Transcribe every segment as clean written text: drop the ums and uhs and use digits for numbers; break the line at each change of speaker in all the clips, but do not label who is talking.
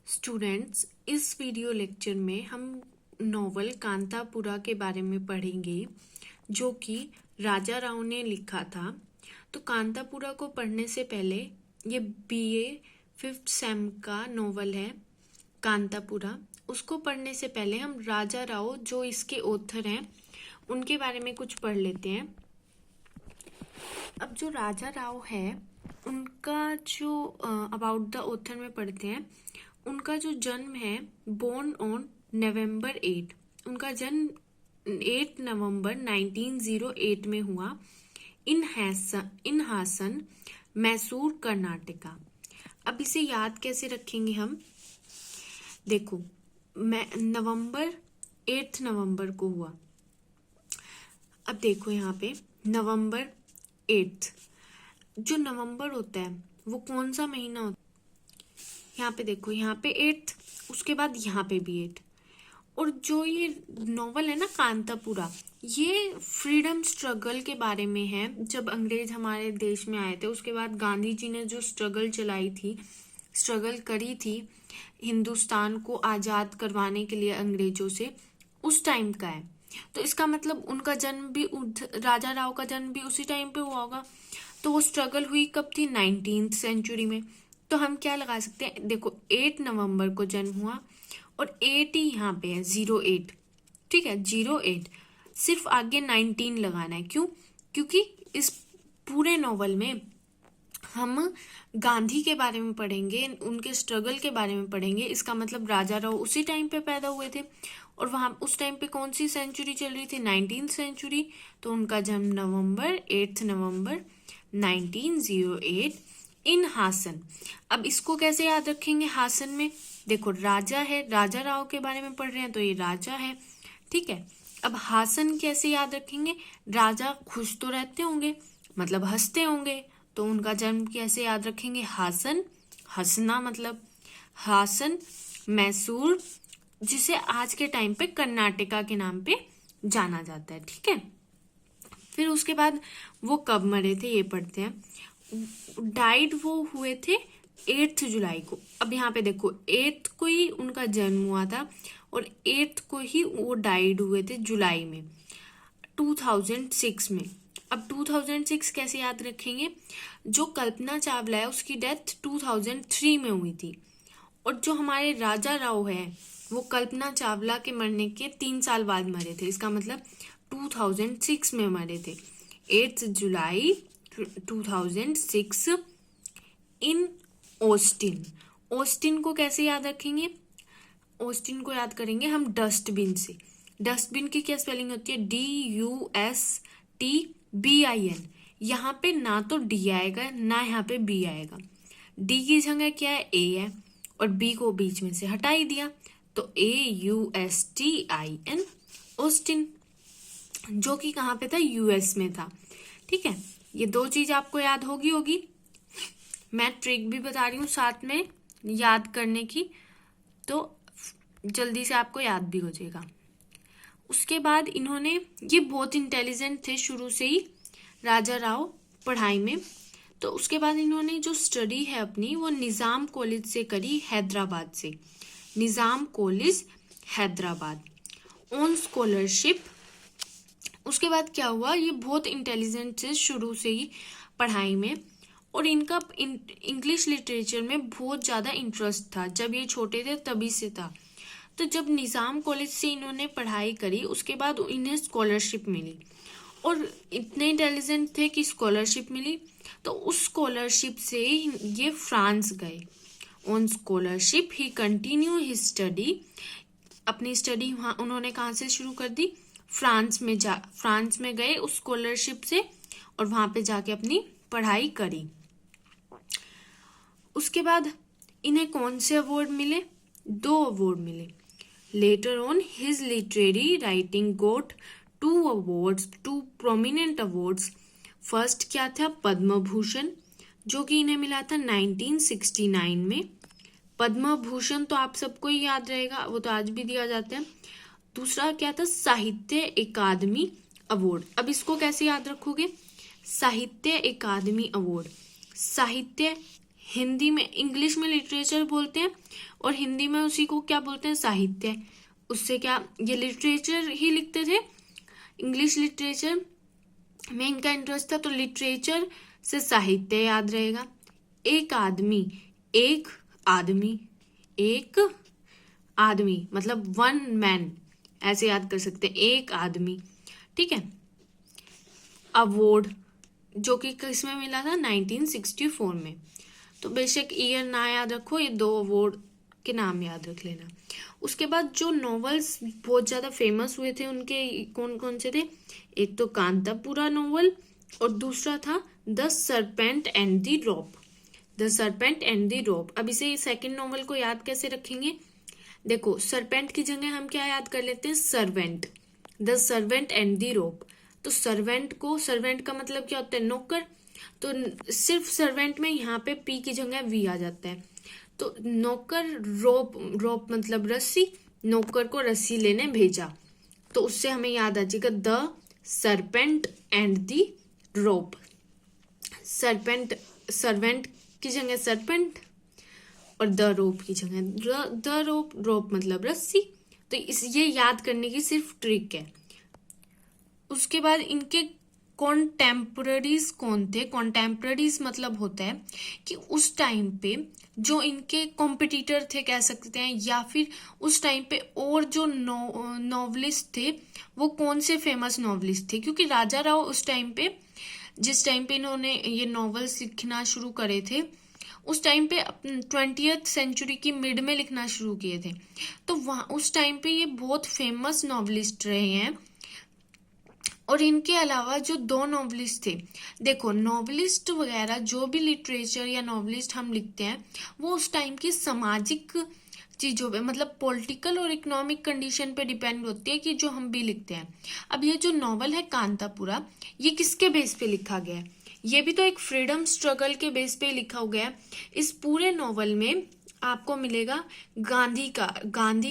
Students, इस video lecture में हम नॉवल कांतापुरा के बारे में पढ़ेंगे जो कि राजा राव ने लिखा था। तो कांतापुरा को पढ़ने से पहले ये बीए 5th सेम का नॉवल है कांतापुरा। उसको पढ़ने से पहले हम राजा राव जो इसके ऑथर हैं उनके बारे में कुछ पढ़ लेते हैं। अब जो राजा राव है उनका जो अबाउट द ऑथर में पढ़ते हैं। उनका जो जन्म है बोर्न ऑन नवंबर 8, उनका जन्म 8 नवंबर 1908 में हुआ इन हासन मैसूर कर्नाटका। अब इसे याद कैसे रखेंगे हम? देखो, नवंबर 8 नवंबर को हुआ। अब देखो यहाँ पे नवंबर 8, जो नवंबर होता है वो कौन सा महीना होता है? यहाँ पे देखो, यहाँ पे 8, उसके बाद यहाँ पे भी 8। और जो ये नॉवल है ना कांतापुरा, ये फ्रीडम स्ट्रगल के बारे में है। जब अंग्रेज हमारे देश में आए थे उसके बाद गांधी जी ने जो स्ट्रगल करी थी हिंदुस्तान को आज़ाद करवाने के लिए अंग्रेजों से, उस टाइम का है। तो इसका मतलब उनका जन्म भी, राजा राव का जन्म भी उसी टाइम पे हुआ होगा। तो वो स्ट्रगल हुई कब थी? 19th सेंचुरी में। तो हम क्या लगा सकते हैं? देखो 8 नवंबर को जन्म हुआ और 8 ही यहाँ पे है, 08। ठीक है, 08। सिर्फ आगे 19 लगाना है। क्यों? क्योंकि इस पूरे नॉवल में हम गांधी के बारे में पढ़ेंगे, उनके स्ट्रगल के बारे में पढ़ेंगे। इसका मतलब राजा राव उसी टाइम पे पैदा हुए थे और वहां उस टाइम पे कौन सी सेंचुरी चल रही थी? 19th century. तो उनका जन्म 8 नवंबर 1908 इन हासन। अब इसको कैसे याद रखेंगे? हासन में देखो राजा है, राजा राव के बारे में पढ़ रहे हैं तो ये राजा है। ठीक है, अब हासन कैसे याद रखेंगे? राजा खुश तो रहते होंगे, मतलब हंसते होंगे, तो उनका जन्म कैसे याद रखेंगे? हासन, हंसना मतलब हासन मैसूर, जिसे आज के टाइम पे कर्नाटका के नाम पे जाना जाता है। ठीक है, फिर उसके बाद वो कब मरे थे ये पढ़ते हैं। डाइड वो हुए थे 8 जुलाई को। अब यहाँ पे देखो 8 को ही उनका जन्म हुआ था और 8 को ही वो डाइड हुए थे जुलाई में 2006 में। अब 2006 कैसे याद रखेंगे? जो कल्पना चावला है उसकी डेथ 2003 में हुई थी और जो हमारे राजा राव है वो कल्पना चावला के मरने के 3 साल बाद मरे थे। इसका मतलब 2006 में मरे थे, 8 जुलाई 2006 इन ऑस्टिन। ऑस्टिन को कैसे याद रखेंगे? ऑस्टिन को याद करेंगे हम डस्टबिन से। डस्टबिन की क्या स्पेलिंग होती है? DUSTBIN। यहाँ पे ना तो D आएगा ना यहाँ पे B आएगा। D की जगह क्या है? A है और B को बीच में से हटा ही दिया तो AUSTIN ऑस्टिन, जो कि कहाँ पे था? US में था। ठीक है, ये दो चीज आपको याद होगी। मैं ट्रिक भी बता रही हूँ साथ में याद करने की, तो जल्दी से आपको याद भी हो जाएगा। उसके बाद इन्होंने, ये बहुत इंटेलिजेंट थे शुरू से ही राजा राव पढ़ाई में। तो उसके बाद इन्होंने जो स्टडी है अपनी वो निज़ाम कॉलेज से करी, हैदराबाद से। निज़ाम कॉलेज हैदराबाद ऑन स्कॉलरशिप। उसके बाद क्या हुआ? ये बहुत इंटेलिजेंट थे शुरू से ही पढ़ाई में और इनका इंग्लिश लिटरेचर में बहुत ज़्यादा इंटरेस्ट था। जब ये छोटे थे तभी से था। तो जब निज़ाम कॉलेज से इन्होंने पढ़ाई करी उसके बाद इन्हें स्कॉलरशिप मिली और इतने इंटेलिजेंट थे कि स्कॉलरशिप मिली। तो उस स्कॉलरशिप से ये फ्रांस गए। On scholarship he continue his study. अपनी स्टडी वहाँ उन्होंने कहाँ से शुरू कर दी? फ्रांस में गए उस स्कॉलरशिप से और वहाँ पे जाके अपनी पढ़ाई करी। उसके बाद इन्हें कौन से अवार्ड मिले? 2 अवार्ड मिले। Later on his literary writing got 2 prominent awards. First क्या था? पद्म भूषण, जो कि इन्हें मिला था 1969 में। पद्म भूषण तो आप सबको ही याद रहेगा, वो तो आज भी दिया जाता है। दूसरा क्या था? साहित्य अकादमी अवार्ड। अब इसको कैसे याद रखोगे? साहित्य अकादमी अवार्ड, साहित्य हिंदी में, इंग्लिश में लिटरेचर बोलते हैं और हिंदी में उसी को क्या बोलते हैं, साहित्य। उससे क्या, ये लिटरेचर ही लिखते थे, इंग्लिश लिटरेचर में इनका इंटरेस्ट था, तो लिटरेचर से साहित्य याद रहेगा। एक आदमी, एक आदमी, एक आदमी मतलब वन मैन, ऐसे याद कर सकते हैं, एक आदमी, ठीक है। अवार्ड, जो कि किसमें मिला था, 1964 में। तो बेशक ईयर ना याद रखो, ये 2 अवार्ड के नाम याद रख लेना। उसके बाद जो नॉवेल्स बहुत ज्यादा फेमस हुए थे उनके कौन कौन से थे, एक तो कांतापुरा नॉवल और दूसरा था the serpent and the rope. The serpent and the रोप। अब इसे सेकंड नॉवल को याद कैसे रखेंगे, देखो सरपेंट की जगह हम क्या याद कर लेते हैं, servant. The servant and the रोप। तो सर्वेंट को, सर्वेंट का मतलब क्या होता है, नौकर। तो सिर्फ सर्वेंट में यहाँ पे पी की जगह वी आ जाता है। तो नौकर, रोप, रोप मतलब रस्सी, नौकर को रस्सी लेने भेजा। तो उससे हमें याद आ जाएगा the serpent and the rope. Serpent, servant की जगह सरपेंट और द रोप की जगह द रोप, रोप मतलब रस्सी। तो ये याद करने की सिर्फ ट्रिक है। उसके बाद इनके कॉन्टेम्पररीज कौन थे, कॉन्टेम्पररीज मतलब होता है कि उस टाइम पे जो इनके कॉम्पिटिटर थे कह सकते हैं, या फिर उस टाइम पे और जो नॉवलिस्ट थे वो कौन से फेमस नॉवलिस्ट थे। क्योंकि राजा राव उस टाइम पे, जिस टाइम पे इन्होंने ये नॉवेल्स लिखना शुरू करे थे, उस टाइम पे 20th सेंचुरी की मिड में लिखना शुरू किए थे। तो वहाँ उस टाइम पे ये बहुत फेमस नॉवलिस्ट रहे हैं। और इनके अलावा जो 2 नॉवलिस्ट थे, देखो नॉवलिस्ट वगैरह जो भी लिटरेचर या नॉवलिस्ट हम लिखते हैं वो उस टाइम की सामाजिक चीजों पे, मतलब पॉलिटिकल और इकोनॉमिक कंडीशन पे डिपेंड होती है कि जो हम भी लिखते हैं। अब ये जो नॉवल है कांतापुरा, ये किसके बेस पे लिखा गया है, ये भी तो एक फ्रीडम स्ट्रगल के बेस पे लिखा गया है। इस पूरे नॉवल में आपको मिलेगा गांधी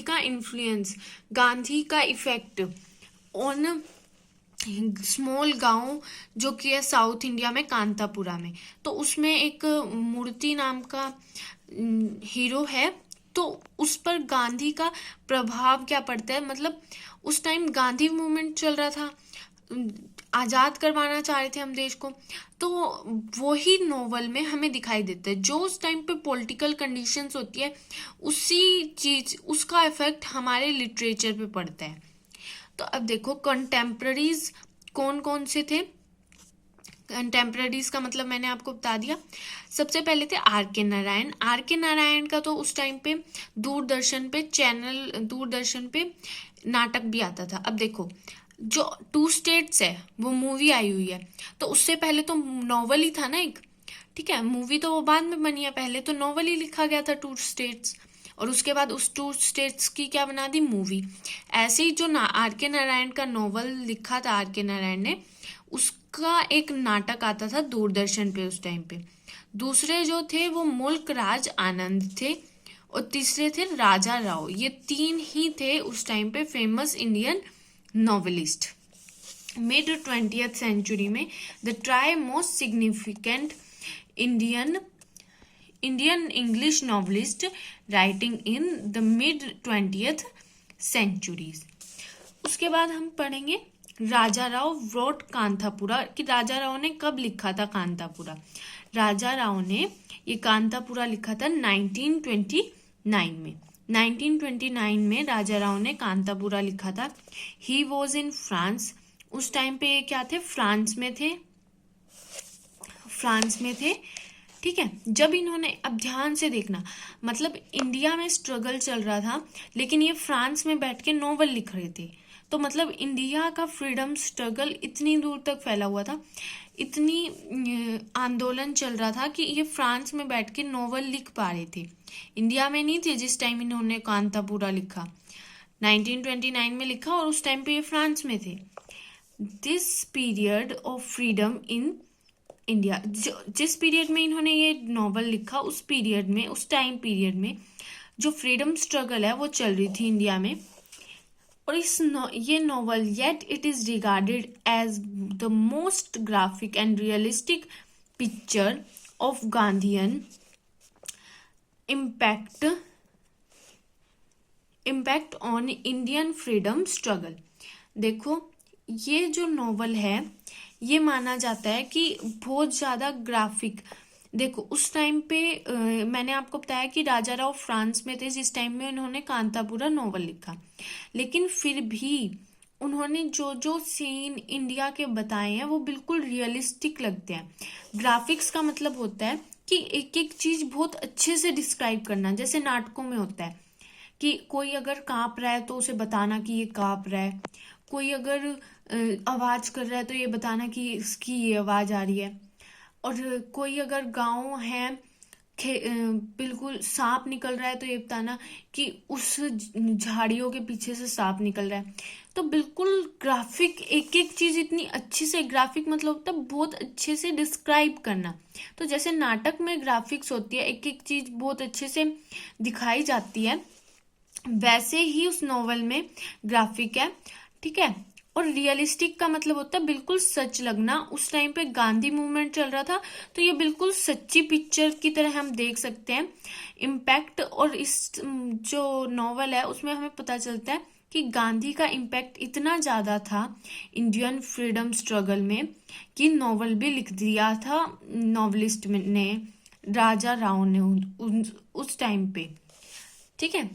का इन्फ्लुएंस, गांधी का इफेक्ट ऑन स्मॉल गांव जो कि है साउथ इंडिया में, कांतापुरा में। तो उसमें एक मूर्ति नाम का हीरो है, तो उस पर गांधी का प्रभाव क्या पड़ता है, मतलब उस टाइम गांधी मूवमेंट चल रहा था, आजाद करवाना चाह रहे थे हम देश को। तो वही नोवेल में हमें दिखाई देता है, जो उस टाइम पे पॉलिटिकल कंडीशंस होती है उसी चीज, उसका इफेक्ट हमारे लिटरेचर पे पड़ता है। तो अब देखो कंटेम्पररीज कौन कौन से थे। कंटेम्पररीज का मतलब मैंने आपको बता दिया। सबसे पहले थे आर के नारायण। आर के नारायण का तो उस टाइम पे दूरदर्शन पे नाटक भी आता था। अब देखो जो 2 स्टेट्स है वो मूवी आई हुई है, तो उससे पहले तो नॉवल ही था ना एक, ठीक है, मूवी तो वो बाद में बनी है, पहले तो नॉवल ही लिखा गया था 2 स्टेट्स, और उसके बाद उस 2 स्टेट्स की क्या बना दी, मूवी। ऐसे ही जो आर के नारायण का नॉवल लिखा था आर के नारायण ने, उसका एक नाटक आता था दूरदर्शन पे उस टाइम पे। दूसरे जो थे वो मुल्क राज आनंद थे, और तीसरे थे राजा राव। ये 3 ही थे उस टाइम पे famous Indian novelist. Mid 20th century में the try most significant Indian English novelist writing in the mid 20th centuries. उसके बाद हम पढ़ेंगे राजा राव व्रोट कांतापुरा, कि राजा राव ने कब लिखा था कांतापुरा। राजा राव ने ये कांतापुरा लिखा था 1929 में। 1929 में राजा राव ने कांतापुरा लिखा था। He was in France. उस टाइम पे ये क्या थे, फ्रांस में थे, ठीक है। जब इन्होंने, अब ध्यान से देखना, मतलब इंडिया में स्ट्रगल चल रहा था लेकिन ये फ्रांस में बैठ के नॉवल लिख रहे थे। तो मतलब इंडिया का फ्रीडम स्ट्रगल इतनी दूर तक फैला हुआ था, इतनी आंदोलन चल रहा था कि ये फ्रांस में बैठ के नॉवल लिख पा रहे थे, इंडिया में नहीं थे जिस टाइम इन्होंने कांतापुरा लिखा। 1929 में लिखा और उस टाइम पे ये फ्रांस में थे। This period of freedom in India, जिस पीरियड में इन्होंने ये नॉवल लिखा उस पीरियड में, उस टाइम पीरियड में जो फ्रीडम स्ट्रगल है वो चल रही थी इंडिया में। और ये novel yet it is regarded as the most graphic and realistic picture of Gandhian impact on Indian freedom struggle. देखो ये जो नॉवल है ये माना जाता है कि बहुत ज़्यादा ग्राफिक। देखो उस टाइम पे मैंने आपको बताया कि राजा राव फ्रांस में थे जिस टाइम में उन्होंने कांतापुरा नॉवल लिखा, लेकिन फिर भी उन्होंने जो जो सीन इंडिया के बताए हैं वो बिल्कुल रियलिस्टिक लगते हैं। ग्राफिक्स का मतलब होता है कि एक एक चीज बहुत अच्छे से डिस्क्राइब करना, जैसे नाटकों में होता है कि कोई अगर कांप रहा है तो उसे बताना कि ये कांप रहा है, कोई अगर आवाज कर रहा है तो ये बताना कि इसकी ये आवाज आ रही है, और कोई अगर गांव है बिल्कुल सांप निकल रहा है तो ये बताना कि उस झाड़ियों के पीछे से सांप निकल रहा है। तो बिल्कुल ग्राफिक एक एक चीज इतनी अच्छी से, ग्राफिक मतलब होता है बहुत अच्छे से डिस्क्राइब करना। तो जैसे नाटक में ग्राफिक्स होती है, एक एक चीज बहुत अच्छे से दिखाई जाती है, वैसे ही उस नॉवल में ग्राफिक है। ठीक है। और रियलिस्टिक का मतलब होता है बिल्कुल सच लगना। उस टाइम पे गांधी मूवमेंट चल रहा था तो ये बिल्कुल सच्ची पिक्चर की तरह हम देख सकते हैं इम्पैक्ट। और इस जो नॉवल है उसमें हमें पता चलता है कि गांधी का इम्पैक्ट इतना ज्यादा था इंडियन फ्रीडम स्ट्रगल में कि नॉवल भी लिख दिया था नॉवलिस्ट ने, राजा राव ने उस टाइम पे। ठीक है।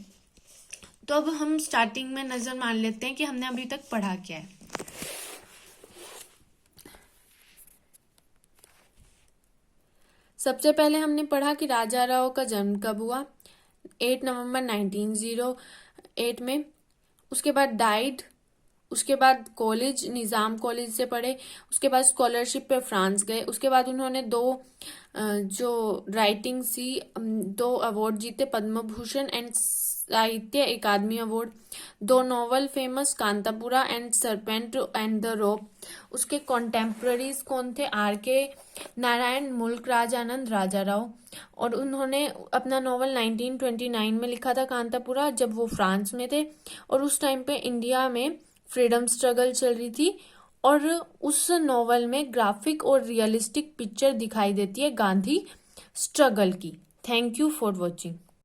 तो अब हम स्टार्टिंग में नजर मार लेते हैं कि हमने अभी तक पढ़ा क्या है। सबसे पहले हमने पढ़ा कि राजा राव का जन्म कब हुआ, 8 नवंबर 1908 में। उसके बाद डाइड, उसके बाद कॉलेज, निजाम कॉलेज से पढ़े, उसके बाद स्कॉलरशिप पे फ्रांस गए, उसके बाद उन्होंने दो जो राइटिंग सी 2 अवार्ड जीते, पद्म Bhushan and Sahitya Akademi award, 2 novel famous, Kanthapura and serpent and the rope. उसके कॉन्टेम्पररीज कौन थे, R.K. नारायण, मुल्क राज आनंद, राजा राव। और उन्होंने अपना नॉवल 1929 में लिखा था कांतापुरा, जब वो फ्रांस में थे और उस टाइम पे इंडिया में फ्रीडम स्ट्रगल चल रही थी। और उस नॉवल में ग्राफिक और रियलिस्टिक पिक्चर दिखाई देती है गांधी स्ट्रगल की। Thank you for watching.